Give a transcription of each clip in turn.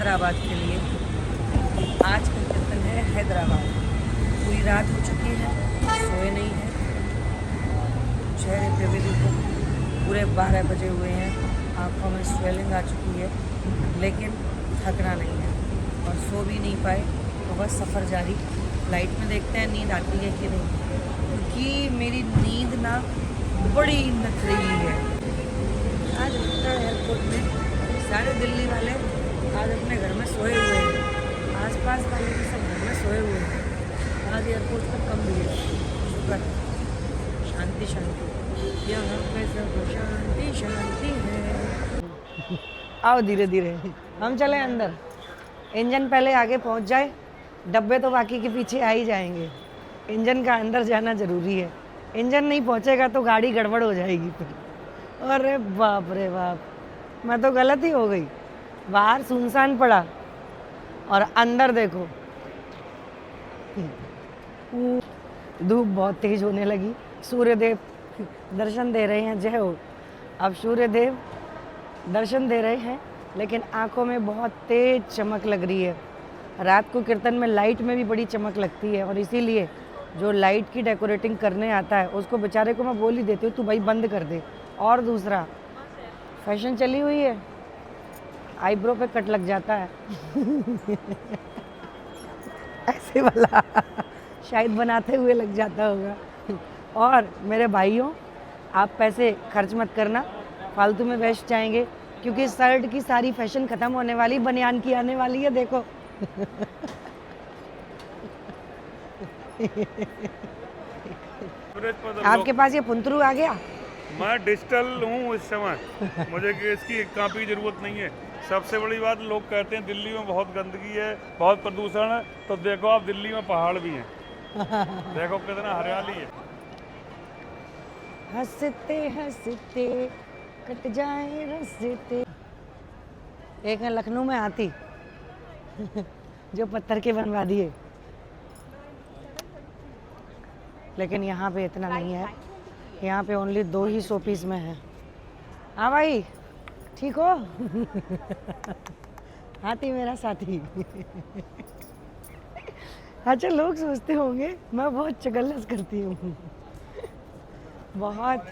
हैदराबाद के लिए। आज का कीर्तन है हैदराबाद। पूरी रात हो चुकी है, सोए नहीं है। चेहरे पे भी देखो पूरे 12 बजे हुए हैं, आँखों में स्वेलिंग आ चुकी है, लेकिन थकना नहीं है और सो भी नहीं पाए। तो बस सफ़र जारी। फ्लाइट में देखते हैं नींद आती है कि नहीं, क्योंकि मेरी नींद ना बड़ी नखरीली है। आज लगता है एयरपोर्ट में सारे दिल्ली वाले आज अपने घर में सोए हुए हैं। आसपास वाले भी सब घर में सोए हुए हैं। आज एयरपोर्ट पर कम भी है। शुक्र, शांति शांति, यहाँ पे सब शांति शांति है। आओ धीरे धीरे हम चले अंदर। इंजन पहले आगे पहुँच जाए, डब्बे तो बाकी के पीछे आ ही जाएंगे। इंजन का अंदर जाना ज़रूरी है। इंजन नहीं पहुँचेगा तो गाड़ी गड़बड़ हो जाएगी फिर। अरे बाप रे बाप, मैं तो गलत ही हो गई। बाहर सुनसान पड़ा और अंदर देखो धूप बहुत तेज होने लगी। सूर्यदेव दर्शन दे रहे हैं, जय हो। अब सूर्यदेव दर्शन दे रहे हैं, लेकिन आंखों में बहुत तेज चमक लग रही है। रात को कीर्तन में लाइट में भी बड़ी चमक लगती है, और इसीलिए जो लाइट की डेकोरेटिंग करने आता है उसको बेचारे को मैं बोल ही देती हूँ, तू भाई बंद कर दे। और दूसरा फैशन चली हुई है, आईब्रो पे कट लग जाता है ऐसे वाला शायद बनाते हुए लग जाता होगा। और मेरे भाइयों, आप पैसे खर्च मत करना, फालतू में वेस्ट जाएंगे, क्योंकि शर्ट की सारी फैशन ख़त्म होने वाली, बनियान की आने वाली है। देखो आपके पास ये पुंतरू आ गया। मैं डिजिटल हूँ इस समय, मुझे इसकी कॉपी की जरूरत नहीं है। सबसे बड़ी बात, लोग कहते हैं दिल्ली में बहुत गंदगी है, बहुत प्रदूषण है, तो देखो आप दिल्ली में पहाड़ भी हैं देखो कितना हरियाली है। हंसते हंसते कट जाए रस्ते। एक है लखनऊ में हाथी जो पत्थर के बनवा दिए, लेकिन यहाँ पे इतना नहीं है। यहाँ पे ओनली 2 ही 100 पीस में है। हाँ भाई, ठीक हो हाथी मेरा साथी अच्छा, लोग सोचते होंगे मैं बहुत चकल्लस करती हूँ। बहुत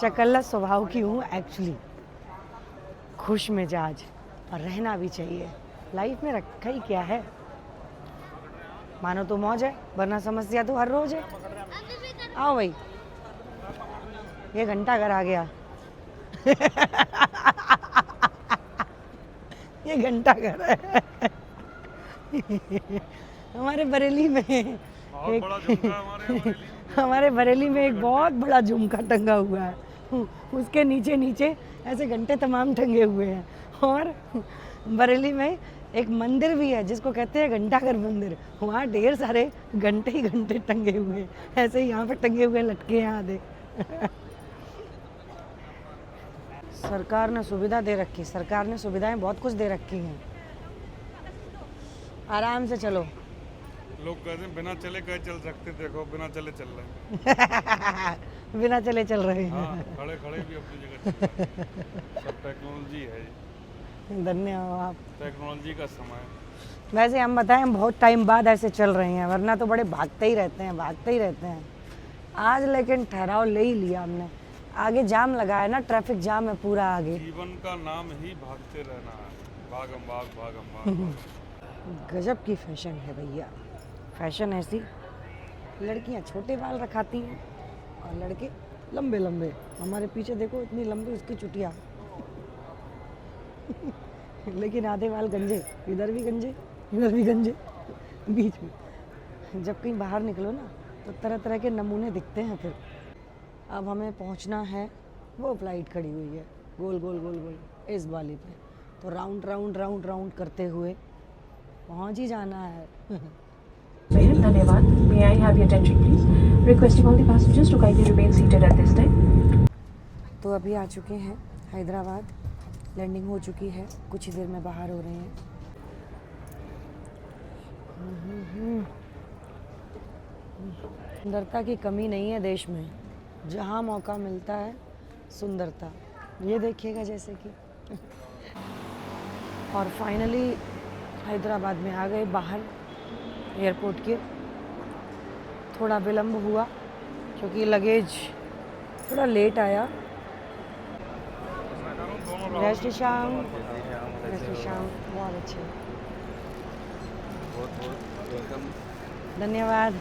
चकल्लस स्वभाव की हूँ एक्चुअली। खुश मिजाज, और रहना भी चाहिए। लाइफ में रखा ही क्या है, मानो तो मौज है, वरना समस्या तो हर रोज है। आओ भाई, ये घंटा घर आ गया ये घंटा घर है हमारे बरेली में हमारे बरेली में एक बहुत बड़ा झुमका टंगा हुआ है। उसके नीचे नीचे ऐसे घंटे तमाम टंगे हुए हैं। और बरेली में एक मंदिर भी है जिसको कहते हैं घंटाघर मंदिर। वहाँ ढेर सारे घंटे ही घंटे टंगे हुए हैं, ऐसे ही यहाँ पे टंगे हुए लटके हैं आधे सरकार ने सुविधा दे रखी, सरकार ने सुविधाएं बहुत कुछ दे रखी हैं। आराम से चलो। लोग कहते हैं बिना चले कहीं चल सकते, देखो बिना चले चल रहे हैं बिना चले चल रहे हैं। हाँ, खड़े खड़े भी अपनी जगह चल रहे हैं। सब टेक्नोलॉजी है, धन्यवाद। टेक्नोलॉजी का समय। वैसे हम बताएं, हम बहुत टाइम बाद ऐसे चल रहे हैं, वरना तो बड़े भागते ही रहते हैं, भागते ही रहते हैं। आज लेकिन ठहराव ले ही लिया हमने। आगे जाम लगा है ना, ट्रैफिक जाम है पूरा आगे। जीवन का नाम ही भागते रहना है, भागम भाग भागम भाग गजब की फैशन है भैया। फैशन ऐसी, लड़कियां छोटे बाल रखाती हैं और लड़के लंबे लंबे। हमारे पीछे देखो इतनी लंबी उसकी चुटिया लेकिन आधे बाल गंजे, इधर भी गंजे, इधर भी गंजे, बीच में। जब कहीं बाहर निकलो ना तो तरह तरह के नमूने दिखते हैं। फिर अब हमें पहुंचना है, वो फ्लाइट खड़ी हुई है गोल गोल गोल गोल इस वाली पे, तो राउंड राउंड राउंड राउंड करते हुए पहुंच ही जाना है धन्यवाद। May I have your attention please? Requesting all the passengers to kindly remain seated at this time. तो अभी आ चुके हैं हैदराबाद, लैंडिंग हो चुकी है, कुछ ही देर में बाहर हो रहे हैं। सुंदरता की कमी नहीं है देश में, जहाँ मौका मिलता है सुंदरता, ये देखिएगा जैसे कि। और फाइनली हैदराबाद में आ गए बाहर एयरपोर्ट के। थोड़ा विलम्ब हुआ क्योंकि लगेज थोड़ा लेट आया। जय श्री श्याम। जय श्री श्याम। बहुत अच्छे, बहुत वेलकम। धन्यवाद।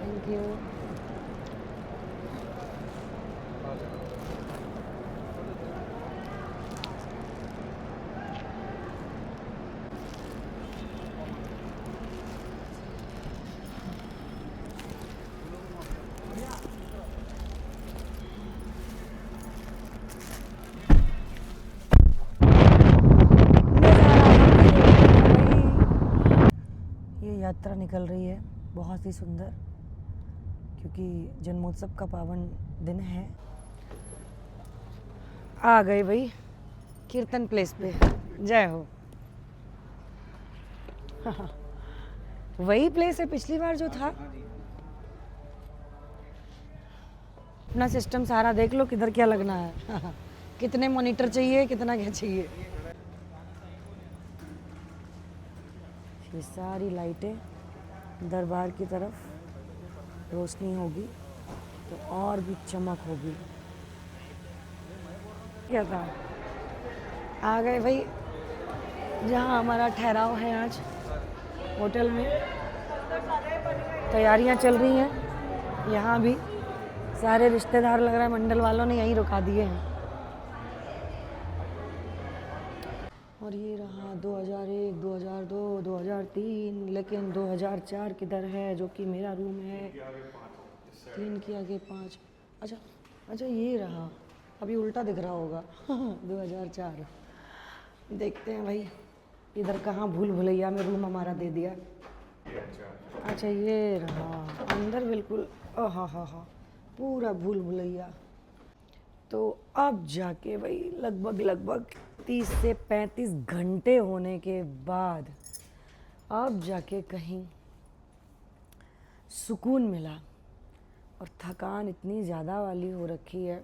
Thank you. ये यात्रा निकल रही है बहुत ही सुंदर, क्योंकि जन्मोत्सव का पावन दिन है। आ गए भाई कीर्तन प्लेस पे। जय हो। वही प्लेस है पिछली बार जो था। अपना सिस्टम सारा देख लो किधर क्या लगना है। कितने मॉनिटर चाहिए, कितना क्या चाहिए। ये सारी लाइटें दरबार की तरफ रोशनी होगी तो और भी चमक होगी। क्या था, आ गए भाई जहाँ हमारा ठहराव है आज, होटल में। तैयारियां चल रही हैं यहाँ भी। सारे रिश्तेदार लग रहा है मंडल वालों ने यहीं रुका दिए हैं। और ये रहा 2001, 2002, 2003, लेकिन 2004 किधर है, जो कि मेरा रूम है। 3 के आगे 5। अच्छा ये रहा, अभी उल्टा दिख रहा होगा। 2004। देखते हैं भाई इधर कहाँ भूल भुलैया में रूम हमारा दे दिया। अच्छा ये रहा अंदर बिल्कुल। हाँ पूरा भूल भुलैया। तो अब जाके भाई लगभग 30 से 35 घंटे होने के बाद अब जाके कहीं सुकून मिला। और थकान इतनी ज़्यादा वाली हो रखी है,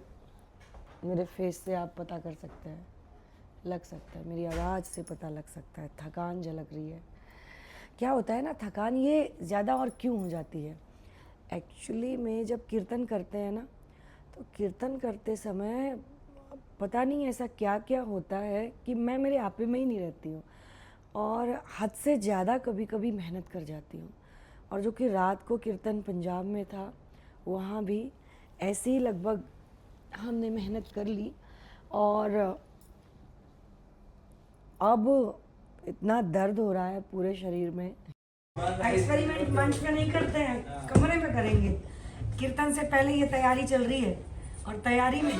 मेरे फेस से आप पता कर सकते हैं, लग सकता है, मेरी आवाज़ से पता लग सकता है, थकान झलक रही है। क्या होता है ना, थकान ये ज़्यादा और क्यों हो जाती है। एक्चुअली में जब कीर्तन करते हैं ना, तो कीर्तन करते समय पता नहीं ऐसा क्या क्या होता है कि मैं मेरे आपे में ही नहीं रहती हूँ और हद से ज़्यादा कभी कभी मेहनत कर जाती हूँ। और जो कि रात को कीर्तन पंजाब में था, वहाँ भी ऐसे ही लगभग हमने मेहनत कर ली। और अब इतना दर्द हो रहा है पूरे शरीर में। एक्सपेरिमेंट मंच पे नहीं करते हैं, कमरे में करेंगे। कीर्तन से पहले ये तैयारी चल रही है और तैयारी में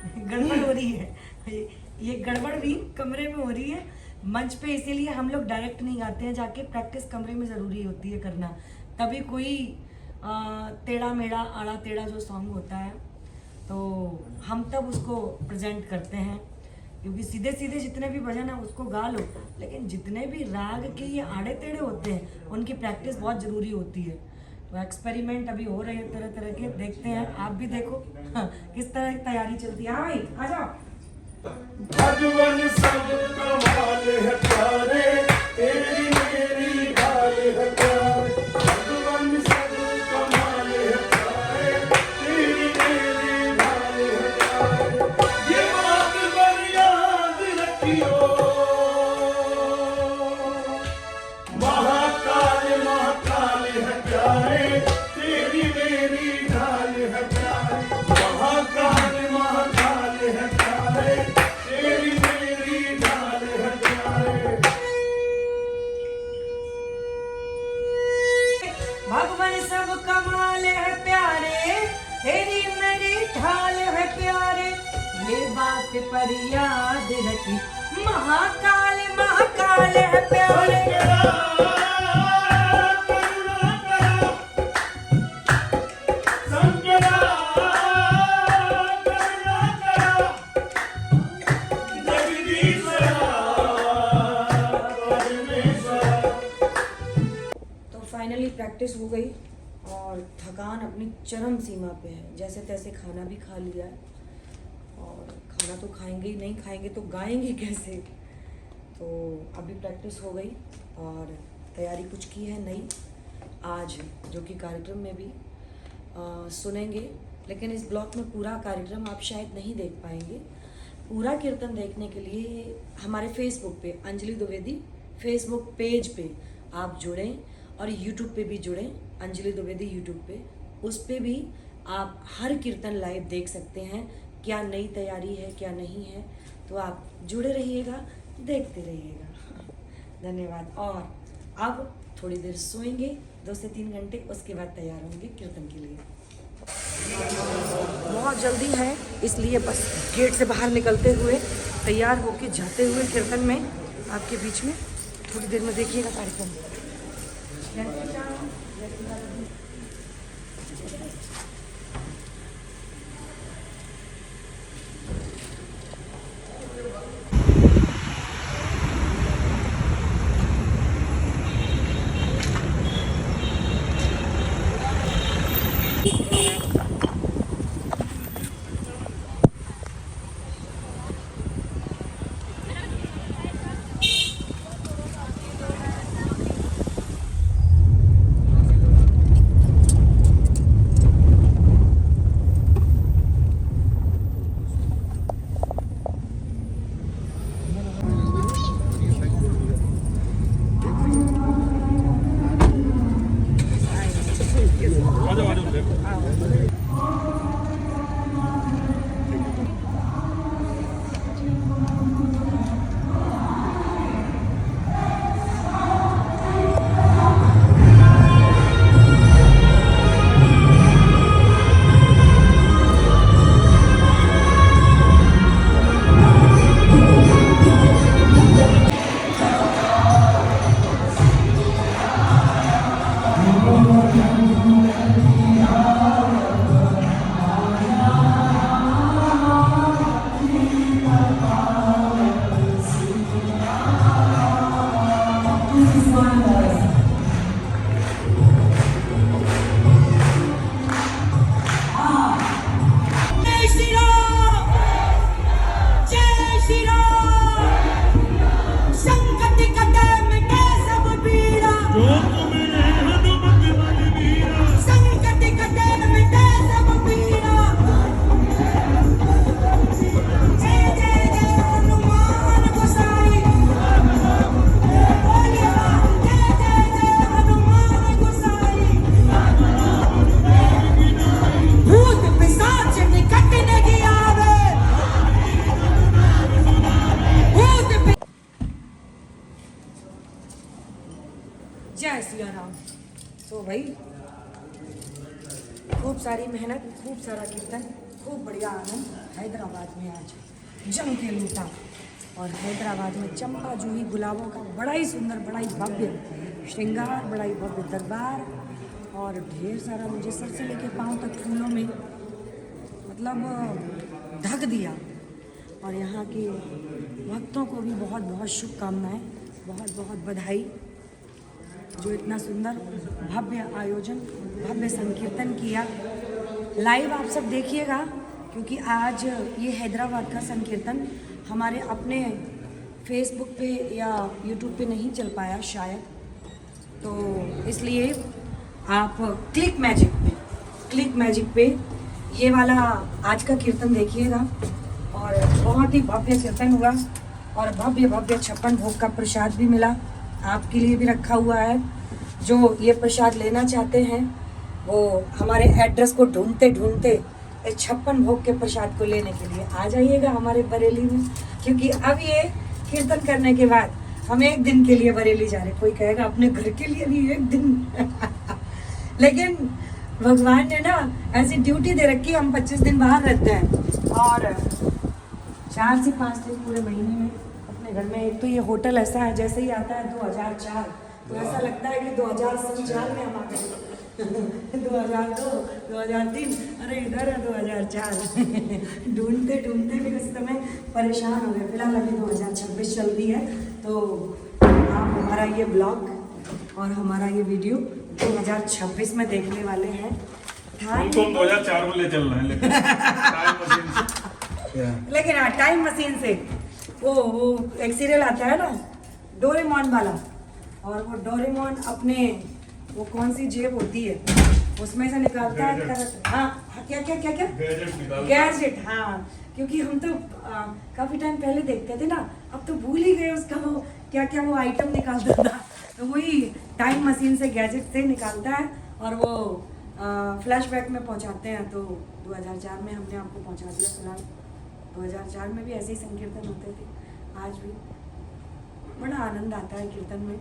गड़बड़ हो रही है। ये गड़बड़ भी कमरे में हो रही है, मंच पे। इसीलिए हम लोग डायरेक्ट नहीं गाते हैं, जाके प्रैक्टिस कमरे में ज़रूरी होती है करना। तभी कोई टेढ़ा मेढ़ा आड़ा टेढ़ा जो सॉन्ग होता है तो हम तब उसको प्रेजेंट करते हैं। क्योंकि सीधे सीधे जितने भी भजन है उसको गा लो, लेकिन जितने भी राग के ये आड़े टेढ़े होते हैं उनकी प्रैक्टिस बहुत ज़रूरी होती है। तो एक्सपेरिमेंट अभी हो रहे हैं तरह तरह के, देखते हैं, आप भी देखो। हाँ, किस तरह की तैयारी चलती है। हाँ भाई आ जाओ। भगवान सब कमाल है प्यारे, तेरी मेरी ढाल है प्यारे। भगवान सब कमाल है प्यारे, तेरी मेरी ढाल है प्यारे। ये बात पर याद रखियो, महाकाल महाकाल है प्यारे, तेरी मेरी ढाल है प्यारे। महाकाल महाकाल है प्यारे, तेरी मेरी ढाल है प्यारे। भगवान सब कमाल है प्यारे, तेरी मेरी ढाल है प्यारे। ये बात पर याद रखी, महाकाल महाकाल है प्यारे। करुणा फाइनली प्रैक्टिस हो गई और थकान अपनी चरम सीमा पे है। जैसे तैसे खाना भी खा लिया है और खाना तो खाएंगे ही, नहीं खाएंगे तो गाएंगे कैसे। तो अभी प्रैक्टिस हो गई और तैयारी कुछ की है नई आज, जो कि कार्यक्रम में भी सुनेंगे। लेकिन इस ब्लॉग में पूरा कार्यक्रम आप शायद नहीं देख पाएंगे। पूरा कीर्तन देखने के लिए हमारे फेसबुक पे, अंजलि द्विवेदी फेसबुक पेज पे आप जुड़ें और यूट्यूब पे भी जुड़ें, अंजलि द्विवेदी यूट्यूब पे। उस पे भी आप हर कीर्तन लाइव देख सकते हैं, क्या नई तैयारी है क्या नहीं है। तो आप जुड़े रहिएगा, देखते रहिएगा। धन्यवाद। और अब थोड़ी देर सोएंगे 2 से 3 घंटे, उसके बाद तैयार होंगे कीर्तन के लिए। बहुत जल्दी है, इसलिए बस गेट से बाहर निकलते हुए तैयार होके जाते हुए कीर्तन में आपके बीच में थोड़ी देर में देखिएगा कार्यक्रम। जय सिया राम। तो भाई खूब सारी मेहनत, खूब सारा कीर्तन, खूब बढ़िया आनंद हैदराबाद में आज जम के लूटा। और हैदराबाद में चंपा जूही गुलाबों का बड़ा ही सुंदर, बड़ा ही भव्य श्रृंगार, बड़ा ही भव्य दरबार और ढेर सारा मुझे सर से लेके पाँव तक फूलों में मतलब ढक दिया। और यहाँ के भक्तों को भी बहुत बहुत शुभकामनाएं, बहुत बहुत बधाई, जो इतना सुंदर भव्य आयोजन, भव्य संकीर्तन किया। लाइव आप सब देखिएगा, क्योंकि आज ये हैदराबाद का संकीर्तन हमारे अपने फेसबुक पे या यूट्यूब पे नहीं चल पाया शायद, तो इसलिए आप क्लिक मैजिक पे ये वाला आज का कीर्तन देखिएगा। और बहुत ही भव्य कीर्तन हुआ और भव्य 56 भोग का प्रसाद भी मिला, आपके लिए भी रखा हुआ है। जो ये प्रसाद लेना चाहते हैं वो हमारे एड्रेस को ढूंढते 56 भोग के प्रसाद को लेने के लिए आ जाइएगा हमारे बरेली में, क्योंकि अब ये कीर्तन करने के बाद हम 1 दिन के लिए बरेली जा रहे। कोई कहेगा अपने घर के लिए भी 1 दिन लेकिन भगवान ने ना ऐसी ड्यूटी दे रखी, हम 25 दिन बाहर रहते हैं और 4 से 5 दिन पूरे महीने में अपने घर में। एक तो ये होटल ऐसा है, जैसे ही आता है 2004 तो ऐसा लगता है कि 2004 में हम आ गए 2002, 2003, अरे इधर है 2004 ढूंढते भी उस समय परेशान हो गए। फिलहाल अभी 2026 चल रही है, तो आप हमारा ये ब्लॉग और हमारा ये वीडियो 2026 में देखने वाले हैं। उनको हम 2004 में ले चल रहे हैं लेकिन टाइम मशीन से। लेकिन हाँ, टाइम मशीन से वो एक सीरियल आता है ना डोरेमोन वाला, और वो डोरेमोन अपने वो कौन सी जेब होती है उसमें से निकालता है हाँ क्या क्या क्या क्या गैजेट निकाल गैजेट। हाँ, क्योंकि हम तो काफी टाइम पहले देखते थे ना, अब तो भूल ही गए उसका वो क्या क्या वो आइटम निकालता था। तो वही टाइम मशीन से गैजेट से निकालता है और वो फ्लैशबैक में पहुंचाते हैं। तो 2004 में हमने आपको पहुंचा दिया। फिलहाल 2004 में भी ऐसे ही संकीर्तन होते थे, आज भी बड़ा आनंद आता है कीर्तन में,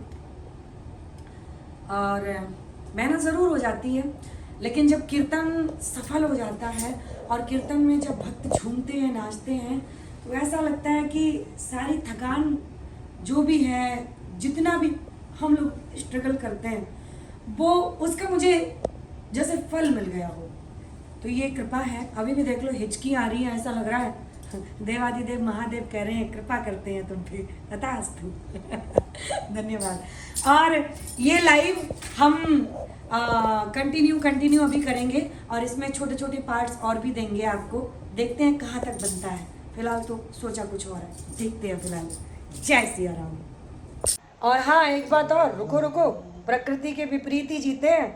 और मेहनत ज़रूर हो जाती है, लेकिन जब कीर्तन सफल हो जाता है और कीर्तन में जब भक्त झूमते हैं, नाचते हैं, तो ऐसा लगता है कि सारी थकान जो भी है, जितना भी हम लोग स्ट्रगल करते हैं, वो उसका मुझे जैसे फल मिल गया हो। तो ये कृपा है। अभी भी देख लो हिचकी आ रही है, ऐसा लग रहा है देवादिदेव महादेव कह रहे हैं कृपा करते हैं तुम पे, तथास्तु। धन्यवाद। और ये लाइव हम कंटिन्यू अभी करेंगे और इसमें छोटे छोटे पार्ट्स और भी देंगे आपको। देखते हैं कहाँ तक बनता है। फिलहाल तो सोचा कुछ और है, देखते हैं। फिलहाल जय सिया राम। और हाँ, एक बात और, रुको, प्रकृति के विपरीत ही जीते हैं।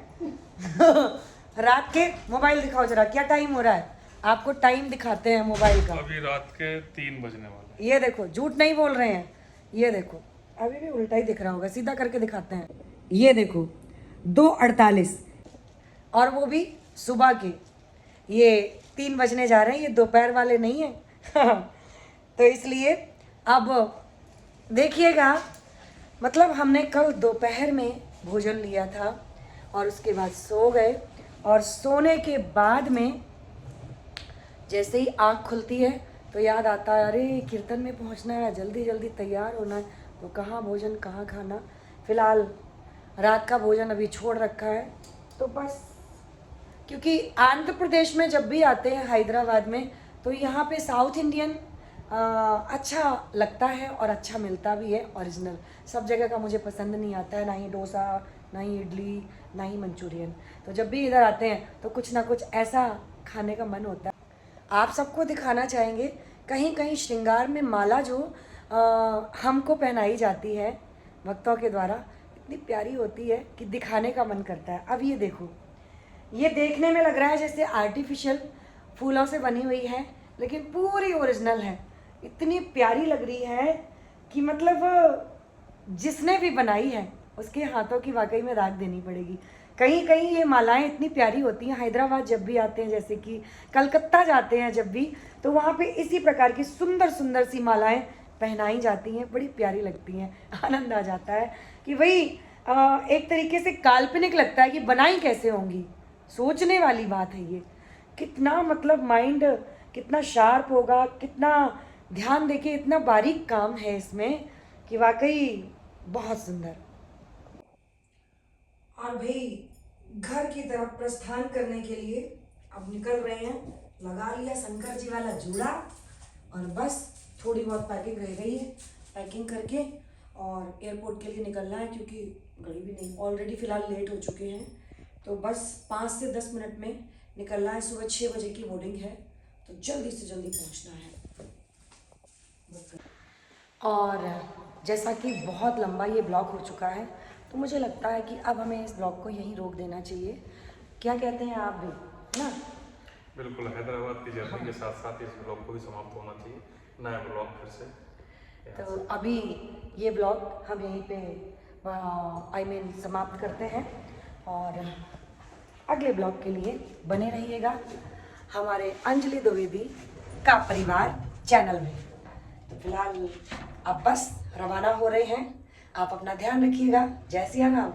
रात के मोबाइल दिखाओ जरा, क्या टाइम हो रहा है? आपको टाइम दिखाते हैं मोबाइल का। अभी रात के 3 बजने वाले। ये देखो, झूठ नहीं बोल रहे हैं। ये देखो, अभी भी उल्टा ही दिख रहा होगा, सीधा करके दिखाते हैं। ये देखो 2:48 और वो भी सुबह के। ये 3 बजने जा रहे हैं, ये दोपहर वाले नहीं है। तो इसलिए अब देखिएगा, मतलब हमने कल दोपहर में भोजन लिया था और उसके बाद सो गए, और सोने के बाद में जैसे ही आँख खुलती है तो याद आता है, अरे कीर्तन में पहुंचना है, जल्दी जल्दी तैयार होना है। तो कहाँ भोजन कहाँ खाना। फिलहाल रात का भोजन अभी छोड़ रखा है। तो बस, क्योंकि आंध्र प्रदेश में जब भी आते हैं, हैदराबाद में, तो यहाँ पे साउथ इंडियन अच्छा लगता है और अच्छा मिलता भी है ओरिजिनल। सब जगह का मुझे पसंद नहीं आता है, ना ही डोसा, ना ही इडली, ना ही मंचूरियन। तो जब भी इधर आते हैं तो कुछ ना कुछ ऐसा खाने का मन होता है। आप सबको दिखाना चाहेंगे, कहीं कहीं श्रृंगार में माला जो हमको पहनाई जाती है भक्तों के द्वारा, इतनी प्यारी होती है कि दिखाने का मन करता है। अब ये देखो, ये देखने में लग रहा है जैसे आर्टिफिशियल फूलों से बनी हुई है, लेकिन पूरी ओरिजिनल है। इतनी प्यारी लग रही है कि मतलब जिसने भी बनाई है उसके हाथों की वाकई में दाग देनी पड़ेगी। कहीं कहीं ये मालाएं इतनी प्यारी होती हैं। हैदराबाद जब भी आते हैं, जैसे कि कलकत्ता जाते हैं जब भी, तो वहाँ पे इसी प्रकार की सुंदर सुंदर सी मालाएं पहनाई जाती हैं, बड़ी प्यारी लगती हैं। आनंद आ जाता है कि वही एक तरीके से काल्पनिक लगता है कि बनाई कैसे होंगी। सोचने वाली बात है ये, कितना मतलब माइंड कितना शार्प होगा, कितना ध्यान देके, इतना बारीक काम है इसमें कि वाकई बहुत सुंदर। और भाई घर की तरफ प्रस्थान करने के लिए अब निकल रहे हैं। लगा लिया शंकर जी वाला जूड़ा और बस थोड़ी बहुत पैकिंग रह गई है। पैकिंग करके और एयरपोर्ट के लिए निकलना है, क्योंकि घड़ी भी नहीं, ऑलरेडी फ़िलहाल लेट हो चुके हैं। तो बस 5 से 10 मिनट में निकलना है। सुबह 6 बजे की बोर्डिंग है, तो जल्दी से जल्दी पहुंचना है। और जैसा कि बहुत लंबा ये ब्लॉग हो चुका है, तो मुझे लगता है कि अब हमें इस ब्लॉग को यहीं रोक देना चाहिए। क्या कहते हैं आप भी, ना? बिल्कुल, हैदराबाद की जर्नी के साथ साथ इस ब्लॉग को भी समाप्त होना चाहिए। नया ब्लॉग फिर से। तो अभी ये ब्लॉग हम यहीं पे समाप्त करते हैं, और अगले ब्लॉग के लिए बने रहिएगा हमारे अंजलि द्विवेदी का परिवार चैनल में। फिलहाल अब बस रवाना हो रहे हैं। आप अपना ध्यान रखिएगा। जय सिया राम।